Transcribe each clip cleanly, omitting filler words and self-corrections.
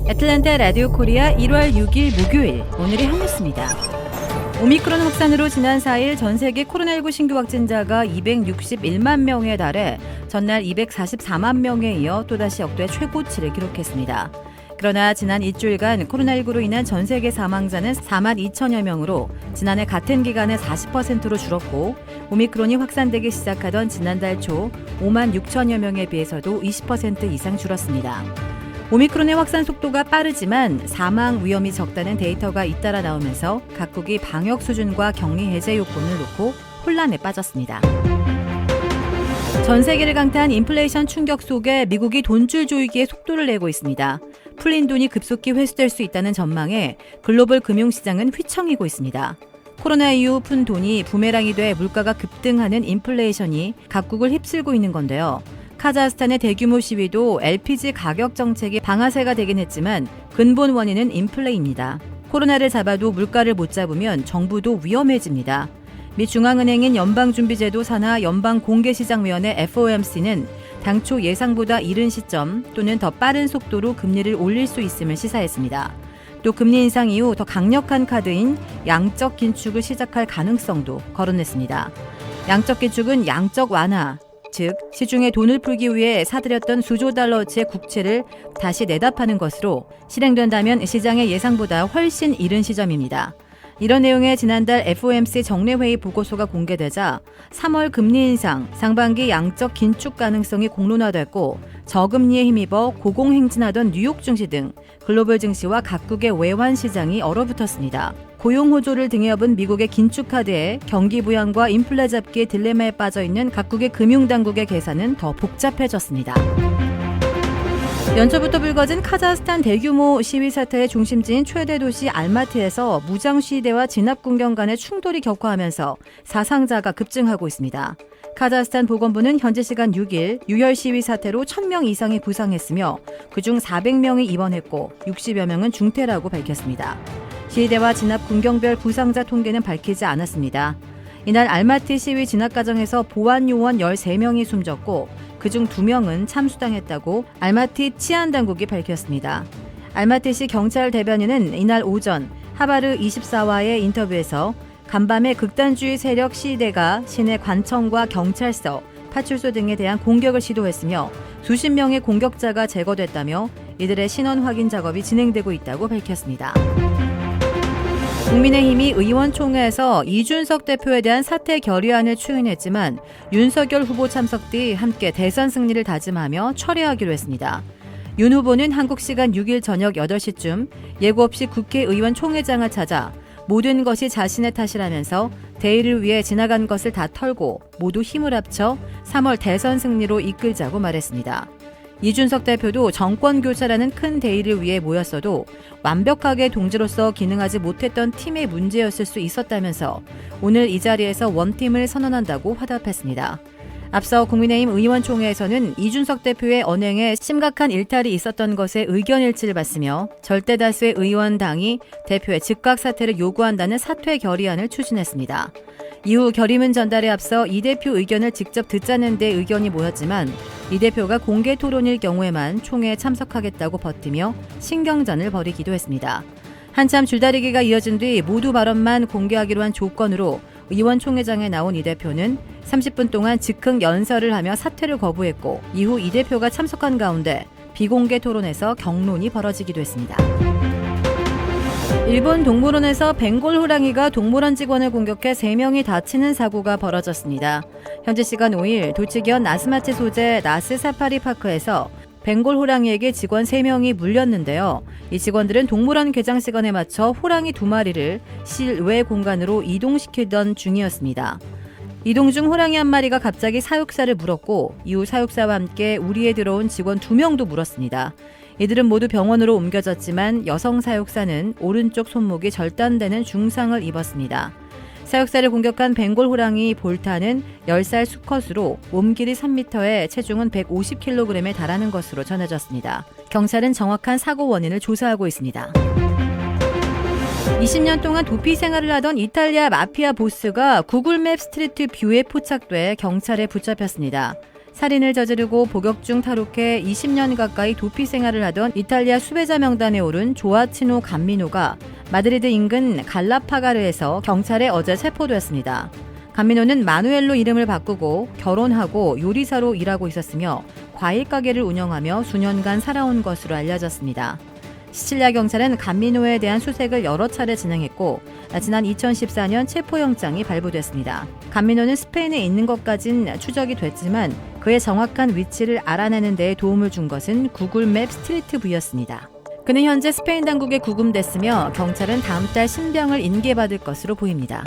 애틀랜타 라디오 코리아 1월 6일 목요일, 오늘의 한뉴스입니다. 오미크론 확산으로 지난 4일 전 세계 코로나19 신규 확진자가 261만 명에 달해 전날 244만 명에 이어 또다시 역대 최고치를 기록했습니다. 그러나 지난 일주일간 코로나19로 인한 전 세계 사망자는 4만 2천여 명으로 지난해 같은 기간에 40%로 줄었고, 오미크론이 확산되기 시작하던 지난달 초 5만 6천여 명에 비해서도 20% 이상 줄었습니다. 오미크론의 확산 속도가 빠르지만 사망 위험이 적다는 데이터가 잇따라 나오면서 각국이 방역 수준과 격리 해제 요건을 놓고 혼란에 빠졌습니다. 전 세계를 강타한 인플레이션 충격 속에 미국이 돈줄 조이기에 속도를 내고 있습니다. 풀린 돈이 급속히 회수될 수 있다는 전망에 글로벌 금융시장은 휘청이고 있습니다. 코로나 이후 푼 돈이 부메랑이 돼 물가가 급등하는 인플레이션이 각국을 휩쓸고 있는 건데요. 카자흐스탄의 대규모 시위도 LPG 가격 정책이 방아쇠가 되긴 했지만 근본 원인은 인플레입니다. 코로나를 잡아도 물가를 못 잡으면 정부도 위험해집니다. 미 중앙은행인 연방준비제도 산하 연방공개시장위원회 FOMC는 당초 예상보다 이른 시점 또는 더 빠른 속도로 금리를 올릴 수 있음을 시사했습니다. 또 금리 인상 이후 더 강력한 카드인 양적 긴축을 시작할 가능성도 거론했습니다. 양적 긴축은 양적 완화, 즉 시중에 돈을 풀기 위해 사들였던 수조 달러어치의 국채를 다시 내다 파는 것으로 실행된다면 시장의 예상보다 훨씬 이른 시점입니다. 이런 내용의 지난달 FOMC 정례회의 보고서가 공개되자 3월 금리 인상, 상반기 양적 긴축 가능성이 공론화됐고, 저금리에 힘입어 고공행진하던 뉴욕 증시 등 글로벌 증시와 각국의 외환 시장이 얼어붙었습니다. 고용 호조를 등에 업은 미국의 긴축 카드에 경기 부양과 인플레 잡기의 딜레마에 빠져있는 각국의 금융당국의 계산은 더 복잡해졌습니다. 연초부터 불거진 카자흐스탄 대규모 시위 사태의 중심지인 최대 도시 알마티에서 무장 시위대와 진압 군경 간의 충돌이 격화하면서 사상자가 급증하고 있습니다. 카자흐스탄 보건부는 현지 시간 6일 유혈 시위 사태로 1,000명 이상이 부상했으며 그중 400명이 입원했고 60여 명은 중태라고 밝혔습니다. 시위대와 진압 군경별 부상자 통계는 밝히지 않았습니다. 이날 알마티 시위 진압 과정에서 보안 요원 13명이 숨졌고 그중 2명은 참수당했다고 알마티 치안당국이 밝혔습니다. 알마티시 경찰 대변인은 이날 오전 하바르 24와의 인터뷰에서 간밤에 극단주의 세력 시위대가 시내 관청과 경찰서, 파출소 등에 대한 공격을 시도했으며 수십 명의 공격자가 제거됐다며 이들의 신원 확인 작업이 진행되고 있다고 밝혔습니다. 국민의힘이 의원총회에서 이준석 대표에 대한 사퇴 결의안을 추인했지만 윤석열 후보 참석 뒤 함께 대선 승리를 다짐하며 철회하기로 했습니다. 윤 후보는 한국 시간 6일 저녁 8시쯤 예고 없이 국회의원 총회장을 찾아 모든 것이 자신의 탓이라면서 대의를 위해 지나간 것을 다 털고 모두 힘을 합쳐 3월 대선 승리로 이끌자고 말했습니다. 이준석 대표도 정권 교체라는 큰 대의를 위해 모였어도 완벽하게 동지로서 기능하지 못했던 팀의 문제였을 수 있었다면서 오늘 이 자리에서 원팀을 선언한다고 화답했습니다. 앞서 국민의힘 의원총회에서는 이준석 대표의 언행에 심각한 일탈이 있었던 것에 의견 일치를 봤으며 절대 다수의 의원당이 대표의 즉각 사퇴를 요구한다는 사퇴 결의안을 추진했습니다. 이후 결의문 전달에 앞서 이 대표 의견을 직접 듣자는 데 의견이 모였지만 이 대표가 공개 토론일 경우에만 총회에 참석하겠다고 버티며 신경전을 벌이기도 했습니다. 한참 줄다리기가 이어진 뒤 모두 발언만 공개하기로 한 조건으로 의원총회장에 나온 이 대표는 30분 동안 즉흥 연설을 하며 사퇴를 거부했고 이후 이 대표가 참석한 가운데 비공개 토론에서 격론이 벌어지기도 했습니다. 일본 동물원에서 벵골 호랑이가 동물원 직원을 공격해 3명이 다치는 사고가 벌어졌습니다. 현지 시간 5일 도치현 나스마치 소재 나스 사파리 파크에서 벵골 호랑이에게 직원 3명이 물렸는데요. 이 직원들은 동물원 개장 시간에 맞춰 호랑이 2마리를 실외 공간으로 이동시키던 중이었습니다. 이동 중 호랑이 한 마리가 갑자기 사육사를 물었고 이후 사육사와 함께 우리에 들어온 직원 2명도 물었습니다. 이들은 모두 병원으로 옮겨졌지만 여성 사육사는 오른쪽 손목이 절단되는 중상을 입었습니다. 사육사를 공격한 벵골 호랑이 볼타는 10살 수컷으로 몸 길이 3m에 체중은 150kg에 달하는 것으로 전해졌습니다. 경찰은 정확한 사고 원인을 조사하고 있습니다. 20년 동안 도피 생활을 하던 이탈리아 마피아 보스가 구글맵 스트리트 뷰에 포착돼 경찰에 붙잡혔습니다. 살인을 저지르고 복역 중 탈옥해 20년 가까이 도피 생활을 하던 이탈리아 수배자 명단에 오른 조아치노 감미노가 마드리드 인근 갈라파가르에서 경찰에 어제 체포되었습니다. 감미노는 마누엘로 이름을 바꾸고 결혼하고 요리사로 일하고 있었으며 과일 가게를 운영하며 수년간 살아온 것으로 알려졌습니다. 시칠리아 경찰은 감미노에 대한 수색을 여러 차례 진행했고 지난 2014년 체포영장이 발부됐습니다. 감미노는 스페인에 있는 것까진 추적이 됐지만 그의 정확한 위치를 알아내는 데 도움을 준 것은 구글맵 스트리트뷰였습니다. 그는 현재 스페인 당국에 구금됐으며 경찰은 다음 달 신병을 인계받을 것으로 보입니다.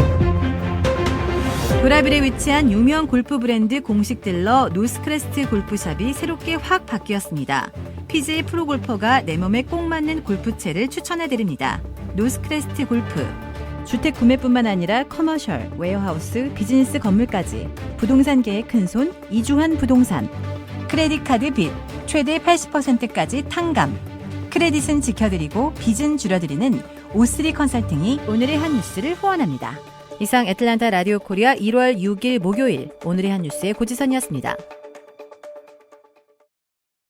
브라질에 위치한 유명 골프 브랜드 공식 딜러 노스크레스트 골프샵이 새롭게 확 바뀌었습니다. PGA 프로골퍼가 내 몸에 꼭 맞는 골프채를 추천해드립니다. 노스크레스트 골프. 주택 구매뿐만 아니라 커머셜, 웨어하우스, 비즈니스 건물까지 부동산계의 큰손 이주환 부동산. 크레딧 카드 빚 최대 80%까지 탕감. 크레딧은 지켜드리고 빚은 줄여드리는 O3 컨설팅이 오늘의 한 뉴스를 후원합니다. 이상 애틀란타 라디오 코리아 1월 6일 목요일 오늘의 한 뉴스의 고지선이었습니다.